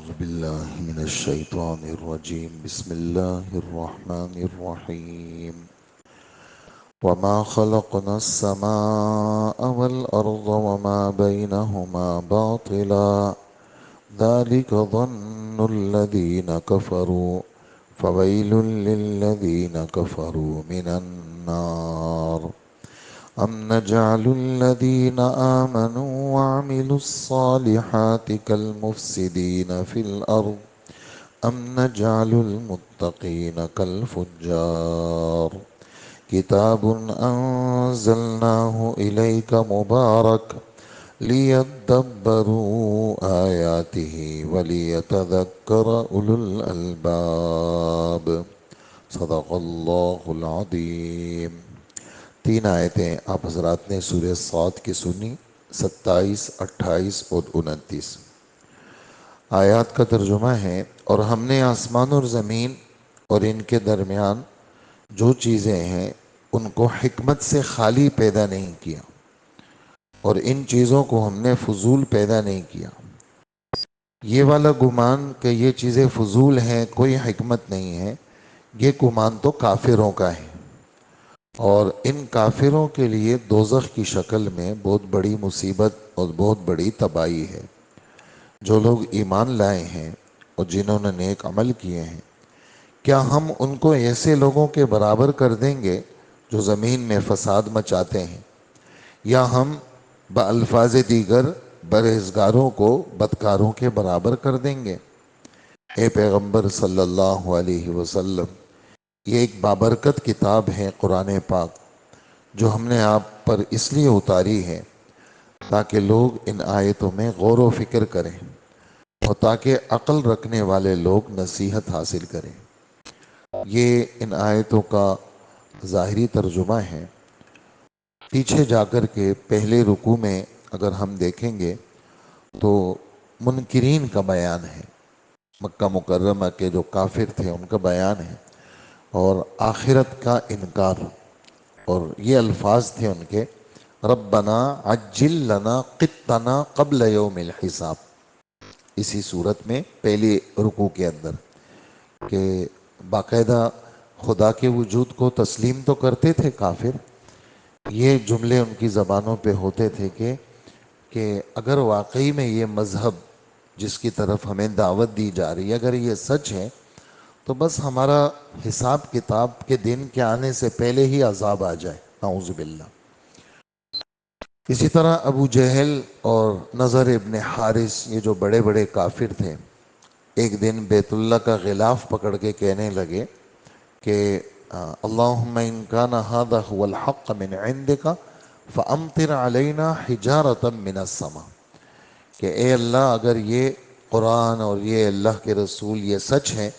أعوذ بالله من الشيطان الرجيم بسم الله الرحمن الرحيم وما خلقنا السماء والأرض وما بينهما باطلا ذلك ظن الذين كفروا فويل للذين كفروا من النار أم نجعل الذين آمنوا وعملوا الصالحات كالمفسدين في الأرض أم نجعل المتقين كالفجار كتاب أنزلناه إليك مبارك ليدبروا آياته وليتذكر أولو الألباب صدق الله العظيم۔ 3 آیتیں آپ حضرات نے سورہ صاد کی سنی، 27، 28 اور 29۔ آیات کا ترجمہ ہے، اور ہم نے آسمان اور زمین اور ان کے درمیان جو چیزیں ہیں ان کو حکمت سے خالی پیدا نہیں کیا، اور ان چیزوں کو ہم نے فضول پیدا نہیں کیا۔ یہ والا گمان کہ یہ چیزیں فضول ہیں، کوئی حکمت نہیں ہے، یہ گمان تو کافروں کا ہے، اور ان کافروں کے لیے دوزخ کی شکل میں بہت بڑی مصیبت اور بہت بڑی تباہی ہے۔ جو لوگ ایمان لائے ہیں اور جنہوں نے نیک عمل کیے ہیں، کیا ہم ان کو ایسے لوگوں کے برابر کر دیں گے جو زمین میں فساد مچاتے ہیں، یا ہم بالفاظ دیگر پرہیزگاروں کو بدکاروں کے برابر کر دیں گے؟ اے پیغمبر صلی اللہ علیہ وسلم، یہ ایک بابرکت کتاب ہے قرآن پاک، جو ہم نے آپ پر اس لیے اتاری ہے تاکہ لوگ ان آیتوں میں غور و فکر کریں، اور تاکہ عقل رکھنے والے لوگ نصیحت حاصل کریں۔ یہ ان آیتوں کا ظاہری ترجمہ ہے۔ پیچھے جا کر کے پہلے رکوع میں اگر ہم دیکھیں گے تو منکرین کا بیان ہے، مکہ مکرمہ کے جو کافر تھے ان کا بیان ہے، اور آخرت کا انکار، اور یہ الفاظ تھے ان کے، ربنا عجل لنا قطنا قبل یوم الحساب، اسی صورت میں پہلی رکوع کے اندر، کہ باقاعدہ خدا کے وجود کو تسلیم تو کرتے تھے کافر، یہ جملے ان کی زبانوں پہ ہوتے تھے کہ اگر واقعی میں یہ مذہب جس کی طرف ہمیں دعوت دی جا رہی ہے اگر یہ سچ ہے تو بس ہمارا حساب کتاب کے دن کے آنے سے پہلے ہی عذاب آ جائے، نعوذ باللہ۔ اسی طرح ابو جہل اور نضر ابن حارث، یہ جو بڑے بڑے کافر تھے، ایک دن بیت اللہ کا غلاف پکڑ کے کہنے لگے کہ اللہم ان کان ھذا ھو الحق من عندک فامطر علینا حجارۃ من السماء، کہ اے اللہ اگر یہ قرآن اور یہ اللہ کے رسول یہ سچ ہے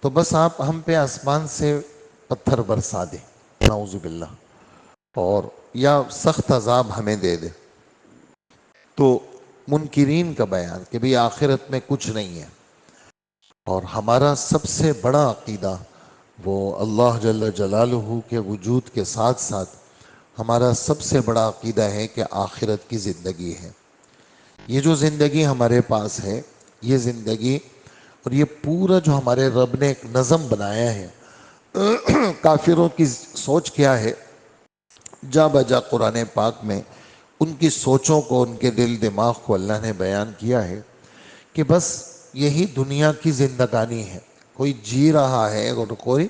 تو بس آپ ہم پہ آسمان سے پتھر برسا دیں، نعوذ باللہ، اور یا سخت عذاب ہمیں دے دے۔ تو منکرین کا بیان کہ بھی آخرت میں کچھ نہیں ہے، اور ہمارا سب سے بڑا عقیدہ وہ اللہ جل جلالہ کے وجود کے ساتھ ساتھ ہمارا سب سے بڑا عقیدہ ہے کہ آخرت کی زندگی ہے۔ یہ جو زندگی ہمارے پاس ہے، یہ زندگی اور یہ پورا جو ہمارے رب نے ایک نظم بنایا ہے، کافروں کی سوچ کیا ہے، جا بجا قرآن پاک میں ان کی سوچوں کو، ان کے دل دماغ کو اللہ نے بیان کیا ہے کہ بس یہی دنیا کی زندگانی ہے، کوئی جی رہا ہے اور کوئی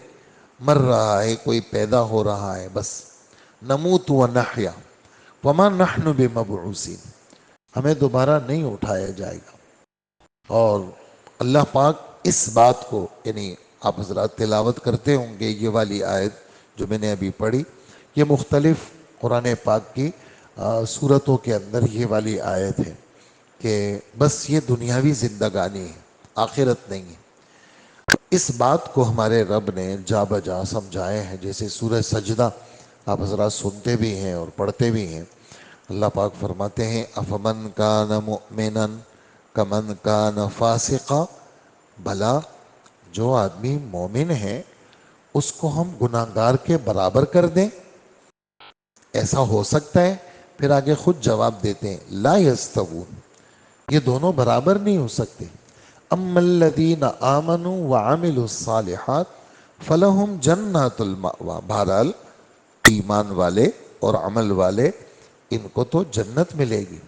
مر رہا ہے، کوئی پیدا ہو رہا ہے، بس نموت و نحیا وما نحن بمبعوثین، ہمیں دوبارہ نہیں اٹھایا جائے گا۔ اور اللہ پاک اس بات کو، یعنی آپ حضرات تلاوت کرتے ہوں گے یہ والی آیت جو میں نے ابھی پڑھی، یہ مختلف قرآن پاک کی صورتوں کے اندر یہ والی آیت ہے کہ بس یہ دنیاوی زندگانی ہے، آخرت نہیں ہے۔ اس بات کو ہمارے رب نے جا بجا سمجھائے ہیں، جیسے سورہ سجدہ آپ حضرات سنتے بھی ہیں اور پڑھتے بھی ہیں۔ اللہ پاک فرماتے ہیں افمن کان مؤمنا کمن کان فاسقا، بھلا جو آدمی مومن ہے اس کو ہم گناہگار کے برابر کر دیں؟ ایسا ہو سکتا ہے؟ پھر آگے خود جواب دیتے ہیں لا یستوون، یہ دونوں برابر نہیں ہو سکتے۔ اما الذین آمنوا وعملوا الصالحات فلہم جنات المأوی. بہرحال ایمان والے اور عمل والے ان کو تو جنت ملے گی.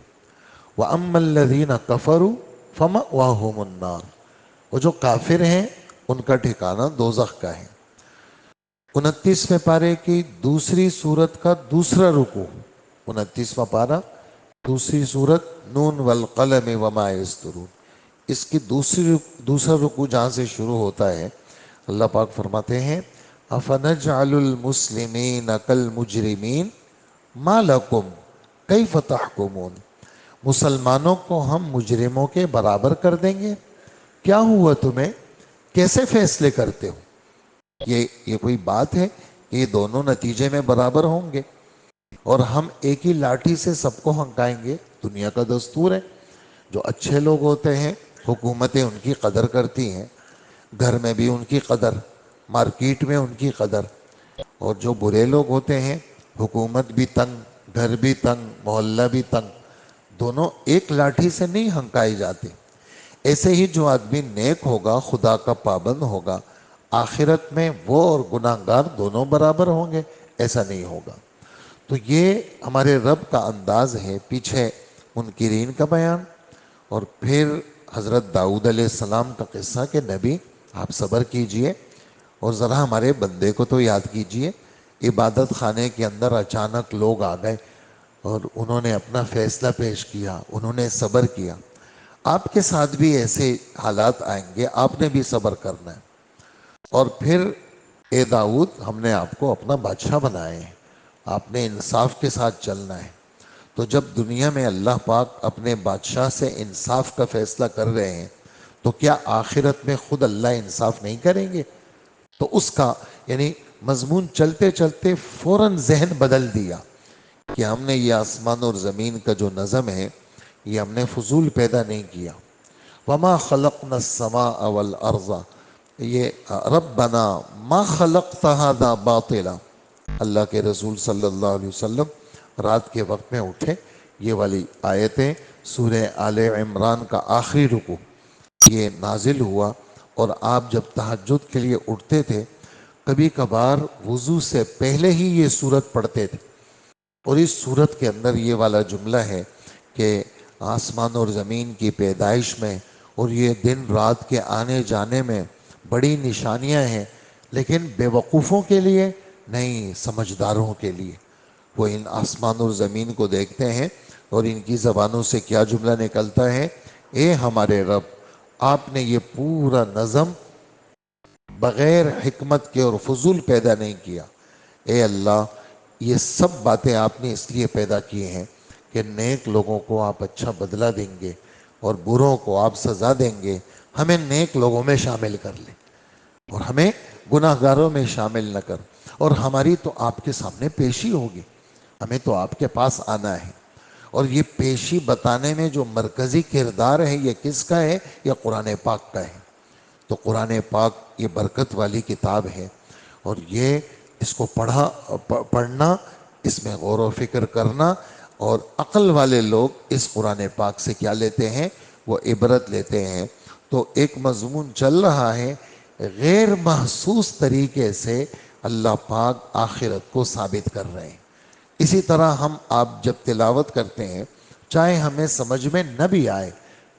وَأَمَّا الَّذِينَ كَفَرُوا فَمَأْوَاهُمُ النَّارُ. وہ جو کافر ہیں ان کا ٹھکانہ دوزخ کا ہے. 29ویں پارے کی دوسری سورت کا دوسرا رکوع. 29واں پارہ دوسری سورت نون والقلم وما یسطرون. اس کی دوسرا رکوع جہاں سے شروع ہوتا ہے اللہ پاک فرماتے ہیں افنجعل المسلمین کالمجرمین ما لکم کیف تحکمون. مسلمانوں کو ہم مجرموں کے برابر کر دیں گے؟ کیا ہوا تمہیں؟ کیسے فیصلے کرتے ہو؟ یہ کوئی بات ہے کہ یہ دونوں نتیجے میں برابر ہوں گے اور ہم ایک ہی لاٹھی سے سب کو ہنکائیں گے؟ دنیا کا دستور ہے. جو اچھے لوگ ہوتے ہیں حکومتیں ان کی قدر کرتی ہیں، گھر میں بھی ان کی قدر، مارکیٹ میں ان کی قدر. اور جو برے لوگ ہوتے ہیں حکومت بھی تنگ، گھر بھی تنگ، محلہ بھی تنگ، دونوں ایک لاٹھی سے نہیں ہنکائے جاتے. ایسے ہی جو آدمی نیک ہوگا، خدا کا پابند ہوگا، آخرت میں وہ اور گناہ گار دونوں برابر ہوں گے؟ ایسا نہیں ہوگا. تو یہ ہمارے رب کا انداز ہے. پیچھے منکرین کا بیان اور پھر حضرت داؤد علیہ السلام کا قصہ کہ نبی آپ صبر کیجئے اور ذرا ہمارے بندے کو تو یاد کیجئے. عبادت خانے کے اندر اچانک لوگ آ گئے اور انہوں نے اپنا فیصلہ پیش کیا، انہوں نے صبر کیا. آپ کے ساتھ بھی ایسے حالات آئیں گے، آپ نے بھی صبر کرنا ہے. اور پھر اے داؤد ہم نے آپ کو اپنا بادشاہ بنائے ہیں، آپ نے انصاف کے ساتھ چلنا ہے. تو جب دنیا میں اللہ پاک اپنے بادشاہ سے انصاف کا فیصلہ کر رہے ہیں تو کیا آخرت میں خود اللہ انصاف نہیں کریں گے؟ تو اس کا یعنی مضمون چلتے چلتے فوراً ذہن بدل دیا کہ ہم نے یہ آسمان اور زمین کا جو نظم ہے یہ ہم نے فضول پیدا نہیں کیا. وما خلقنا السماء والارض، یہ ربنا ما خلقت هذا باطلا. اللہ کے رسول صلی اللہ علیہ وسلم رات کے وقت میں اٹھے، یہ والی آیتیں سورہ آل عمران کا آخری رکوع یہ نازل ہوا. اور آپ جب تہجد کے لیے اٹھتے تھے کبھی کبھار وضو سے پہلے ہی یہ سورت پڑھتے تھے. اور اس سورت کے اندر یہ والا جملہ ہے کہ آسمان اور زمین کی پیدائش میں اور یہ دن رات کے آنے جانے میں بڑی نشانیاں ہیں، لیکن بے وقوفوں کے لیے نہیں، سمجھداروں کے لیے. وہ ان آسمان اور زمین کو دیکھتے ہیں اور ان کی زبانوں سے کیا جملہ نکلتا ہے؟ اے ہمارے رب، آپ نے یہ پورا نظم بغیر حکمت کے اور فضول پیدا نہیں کیا. اے اللہ، یہ سب باتیں آپ نے اس لیے پیدا کی ہیں کہ نیک لوگوں کو آپ اچھا بدلہ دیں گے اور بروں کو آپ سزا دیں گے. ہمیں نیک لوگوں میں شامل کر لیں اور ہمیں گناہ گاروں میں شامل نہ کر. اور ہماری تو آپ کے سامنے پیشی ہوگی، ہمیں تو آپ کے پاس آنا ہے. اور یہ پیشی بتانے میں جو مرکزی کردار ہے یہ کس کا ہے؟ یہ قرآن پاک کا ہے. تو قرآن پاک یہ برکت والی کتاب ہے اور یہ اس کو پڑھنا، اس میں غور و فکر کرنا، اور عقل والے لوگ اس قرآن پاک سے کیا لیتے ہیں؟ وہ عبرت لیتے ہیں. تو ایک مضمون چل رہا ہے، غیر محسوس طریقے سے اللہ پاک آخرت کو ثابت کر رہے ہیں. اسی طرح ہم آپ جب تلاوت کرتے ہیں چاہے ہمیں سمجھ میں نہ بھی آئے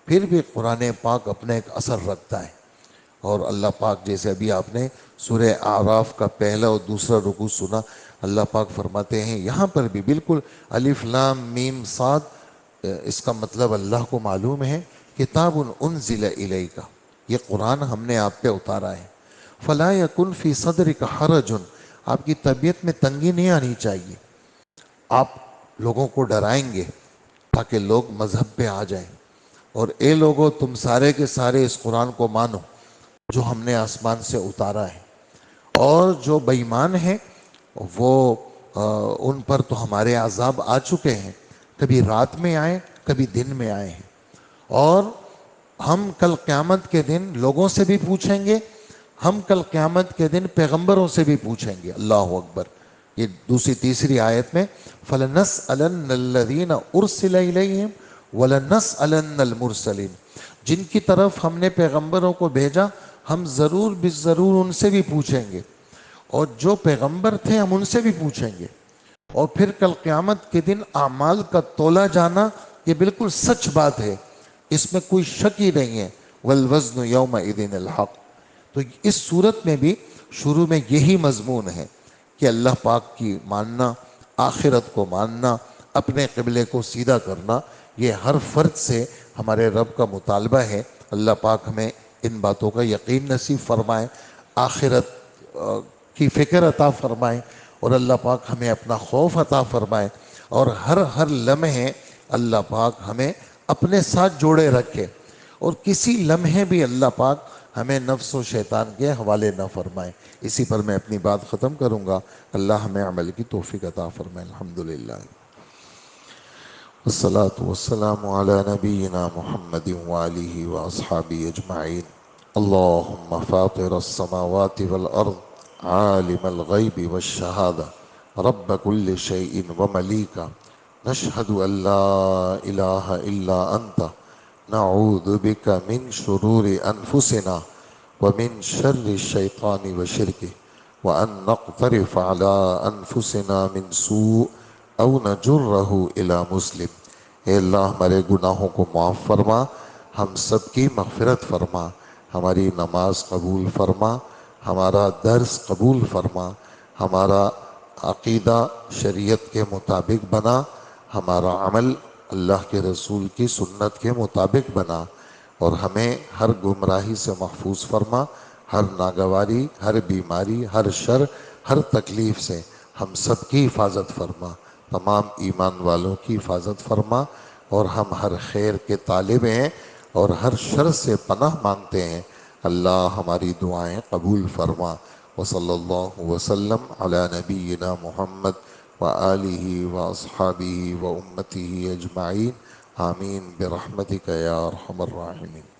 پھر بھی قرآن پاک اپنا ایک اثر رکھتا ہے. اور اللہ پاک جیسے ابھی آپ نے سورہ اعراف کا پہلا اور دوسرا رکوع سنا، اللہ پاک فرماتے ہیں یہاں پر بھی بالکل الف لام میم صاد، اس کا مطلب اللہ کو معلوم ہے. کتاب انزل الیک، یہ قرآن ہم نے آپ پہ اتارا ہے. فلا یکن فی صدرک حرج، آپ کی طبیعت میں تنگی نہیں آنی چاہیے. آپ لوگوں کو ڈرائیں گے تاکہ لوگ مذہب پہ آ جائیں. اور اے لوگو تم سارے کے سارے اس قرآن کو مانو جو ہم نے آسمان سے اتارا ہے. اور جو بے ایمان ہیں وہ ان پر تو ہمارے عذاب آ چکے ہیں، کبھی رات میں آئے کبھی دن میں آئے ہیں. اور ہم کل قیامت کے دن لوگوں سے بھی پوچھیں گے، ہم کل قیامت کے دن پیغمبروں سے بھی پوچھیں گے. اللہ اکبر. یہ دوسری تیسری آیت میں فَلَنَسْأَلَنَّ الَّذِينَ أُرْسِلَ إِلَيْهِمْ وَلَنَسْأَلَنَّ الْمُرْسَلِينَ. جن کی طرف ہم نے پیغمبروں کو بھیجا ہم ضرور بالضرور ان سے بھی پوچھیں گے، اور جو پیغمبر تھے ہم ان سے بھی پوچھیں گے، اور پھر کل قیامت کے دن اعمال کا تولا جانا یہ بالکل سچ بات ہے، اس میں کوئی شک ہی نہیں ہے۔ والوزن یومئذ الحق۔ تو اس صورت میں بھی شروع میں یہی مضمون ہے کہ اللہ پاک کی ماننا، آخرت کو ماننا، اپنے قبلے کو سیدھا کرنا، یہ ہر فرد سے ہمارے رب کا مطالبہ ہے۔ اللہ پاک ہمیں ان باتوں کا یقین نصیب فرمائے، آخرت کی فکر عطا فرمائے، اور اللہ پاک ہمیں اپنا خوف عطا فرمائے، اور ہر لمحے اللہ پاک ہمیں اپنے ساتھ جوڑے رکھے، اور کسی لمحے بھی اللہ پاک ہمیں نفس و شیطان کے حوالے نہ فرمائے۔ اسی پر میں اپنی بات ختم کروں گا۔ اللہ ہمیں عمل کی توفیق عطا فرمائے۔ الحمدللہ والصلاة والسلام على نبينا محمد وآله وأصحابه أجمعين. اللهم فاطر السماوات والأرض عالم الغيب والشهادة رب كل شيء ومليكا، نشهد أن لا إله إلا أنت، نعوذ بك من شرور أنفسنا ومن شر الشيطان وشركه، وأن نقترف على أنفسنا من سوء او نجرہ الی مسلم۔ اے اللہ ہمارے گناہوں کو معاف فرما، ہم سب کی مغفرت فرما، ہماری نماز قبول فرما، ہمارا درس قبول فرما، ہمارا عقیدہ شریعت کے مطابق بنا، ہمارا عمل اللہ کے رسول کی سنت کے مطابق بنا، اور ہمیں ہر گمراہی سے محفوظ فرما، ہر ناگواری، ہر بیماری، ہر شر، ہر تکلیف سے ہم سب کی حفاظت فرما، تمام ایمان والوں کی حفاظت فرما، اور ہم ہر خیر کے طالب ہیں اور ہر شر سے پناہ مانگتے ہیں۔ اللہ ہماری دعائیں قبول فرما۔ وصلی اللہ وسلم علی نبینا محمد وآلہ واصحابہ وامتہ اجمعین، آمین برحمتک یا ارحم الراحمین۔